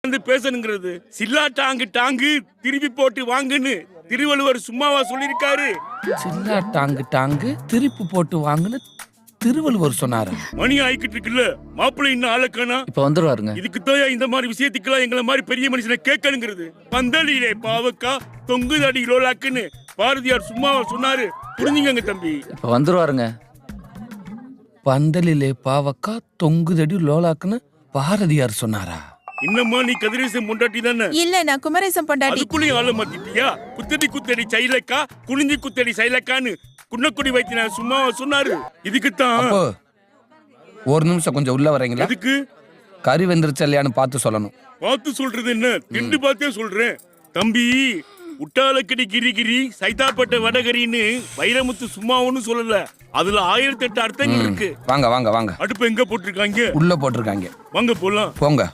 வந்து பேசணுங்கிறது சில்லா டாங்கு டாங்கு திருப்பி போட்டு வாங்குன்னு திருவள்ளுவர் சும்மாவா சொல்லியிருக்காரு? சில்லா டாங்கு டாங்கு திருப்பி போட்டு வாங்குன்னு திருவள்ளுவர் சொன்னாரு. மணி ஆயிக்கிட்டு இருக்குல்ல, மாப்பிள்ளை இன்னும் ஆளக்கானா? இப்ப வந்துருவாருங்க. இதுக்குத்தான் இந்த மாதிரி விஷயத்துக்கெல்லாம் எங்களை மாதிரி பெரிய மனுஷனை கேட்கணுங்கிறது. பந்தலிலே பாவக்கா தொங்குதடி லோலாக்குன்னு பாரதியார் சும்மாவா சொன்னாரு? புரிஞ்சுங்க தம்பி. இப்ப வந்துருவாருங்க. பந்தலிலே பாவக்கா தொங்குதடி லோலாக்குன்னு பாரதியார் சொன்னாரா? இன்னமா நீ கதிரேசன் பொண்டாட்டி தானே? இல்ல, நான் குமரேசன் பொண்டாட்டி. அதுக்குள்ளேயும் ஆள மாத்திட்டியா? குத்தடி குத்தடி சைலக்கா குனிஞ்சி குத்தடி சைலக்கான்னு குன்னக்குடி வைத்திய சும்மாவா சொன்னாரு? இதுக்குத்தான். அப்போ ஒரு நிமிஷம் கொஞ்சம் உள்ள வரீங்களா? அதுக்கு கறி வெந்துருச்சு இல்லையான்னு பார்த்து சொல்லணும். பார்த்து சொல்றது என்ன, திண்டு பார்த்தே சொல்றேன் தம்பி. உட்டாலக்கடி கிரிகிரி சைதாப்பட்ட வடகரின்னு வைரமுத்து சும்மா ஒண்ணும் சொல்லல. அதுல 1008 அர்த்தங்கள் இருக்கு. வாங்க வாங்க வாங்க. அடுப்பு எங்க போட்டிருக்காங்க? உள்ள போட்டிருக்காங்க. வாங்க போலாம். போங்க.